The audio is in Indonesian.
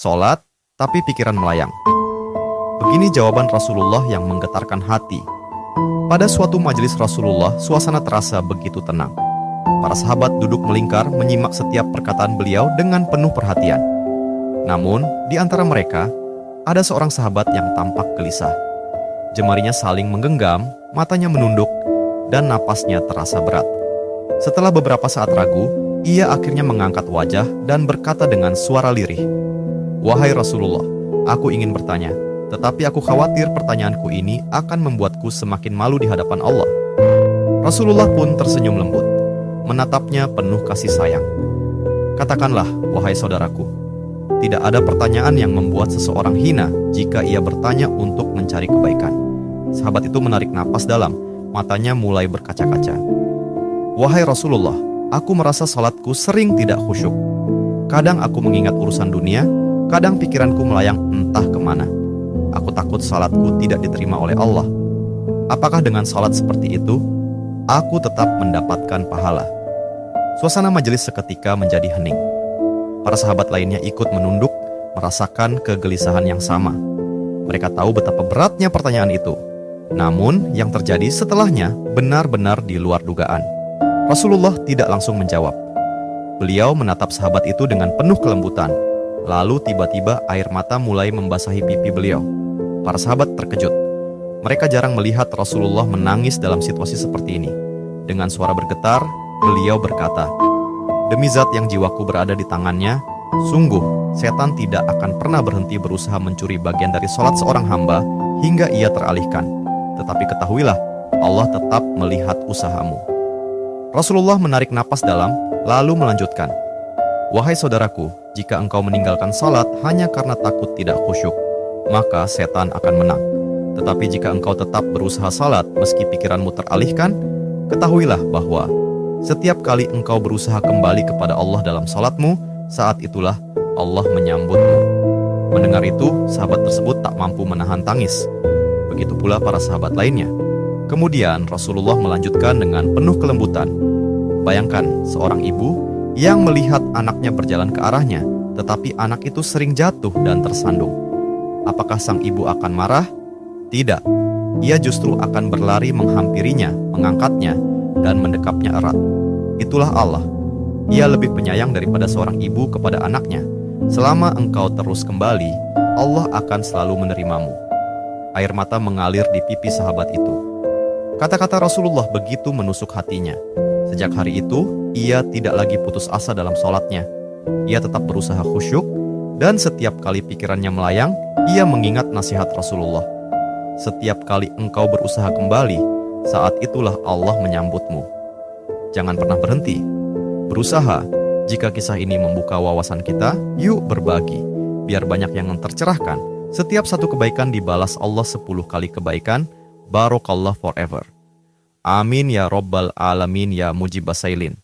Sholat, tapi pikiran melayang. Begini jawaban Rasulullah yang menggetarkan hati. Pada suatu majelis Rasulullah, suasana terasa begitu tenang. Para sahabat duduk melingkar menyimak setiap perkataan beliau dengan penuh perhatian. Namun, di antara mereka, ada seorang sahabat yang tampak gelisah. Jemarinya saling menggenggam, matanya menunduk, dan napasnya terasa berat. Setelah beberapa saat ragu, ia akhirnya mengangkat wajah dan berkata dengan suara lirih, "Wahai Rasulullah, aku ingin bertanya, tetapi aku khawatir pertanyaanku ini akan membuatku semakin malu di hadapan Allah." Rasulullah pun tersenyum lembut, menatapnya penuh kasih sayang. "Katakanlah, wahai saudaraku, tidak ada pertanyaan yang membuat seseorang hina jika ia bertanya untuk mencari kebaikan." Sahabat itu menarik napas dalam, matanya mulai berkaca-kaca. "Wahai Rasulullah, aku merasa salatku sering tidak khusyuk. Kadang aku mengingat urusan dunia, kadang pikiranku melayang entah kemana. Aku takut salatku tidak diterima oleh Allah. Apakah dengan salat seperti itu, aku tetap mendapatkan pahala?" Suasana majelis seketika menjadi hening. Para sahabat lainnya ikut menunduk, merasakan kegelisahan yang sama. Mereka tahu betapa beratnya pertanyaan itu. Namun, yang terjadi setelahnya benar-benar di luar dugaan. Rasulullah tidak langsung menjawab. Beliau menatap sahabat itu dengan penuh kelembutan. Lalu tiba-tiba air mata mulai membasahi pipi beliau. Para sahabat terkejut. Mereka jarang melihat Rasulullah menangis dalam situasi seperti ini. Dengan suara bergetar, beliau berkata, "Demi zat yang jiwaku berada di tangannya, sungguh setan tidak akan pernah berhenti berusaha mencuri bagian dari sholat seorang hamba hingga ia teralihkan. Tetapi ketahuilah, Allah tetap melihat usahamu." Rasulullah menarik napas dalam, lalu melanjutkan, "Wahai saudaraku, jika engkau meninggalkan salat hanya karena takut tidak khusyuk, maka setan akan menang. Tetapi jika engkau tetap berusaha salat meski pikiranmu teralihkan, ketahuilah bahwa setiap kali engkau berusaha kembali kepada Allah dalam salatmu, saat itulah Allah menyambutmu." Mendengar itu, sahabat tersebut tak mampu menahan tangis. Begitu pula para sahabat lainnya. Kemudian Rasulullah melanjutkan dengan penuh kelembutan, "Bayangkan seorang ibu yang melihat anaknya berjalan ke arahnya, tetapi anak itu sering jatuh dan tersandung. Apakah sang ibu akan marah? Tidak. Ia justru akan berlari menghampirinya, mengangkatnya, dan mendekapnya erat. Itulah Allah. Ia lebih penyayang daripada seorang ibu kepada anaknya. Selama engkau terus kembali, Allah akan selalu menerimamu." Air mata mengalir di pipi sahabat itu. Kata-kata Rasulullah begitu menusuk hatinya. Sejak hari itu, ia tidak lagi putus asa dalam sholatnya. Ia tetap berusaha khusyuk, dan setiap kali pikirannya melayang, ia mengingat nasihat Rasulullah. "Setiap kali engkau berusaha kembali, saat itulah Allah menyambutmu." Jangan pernah berhenti. Berusaha. Jika kisah ini membuka wawasan kita, yuk berbagi. Biar banyak yang tercerahkan. Setiap satu kebaikan dibalas Allah 10 kali kebaikan. Barokallah forever. Amin ya Rabbal Alamin ya Mujibasailin.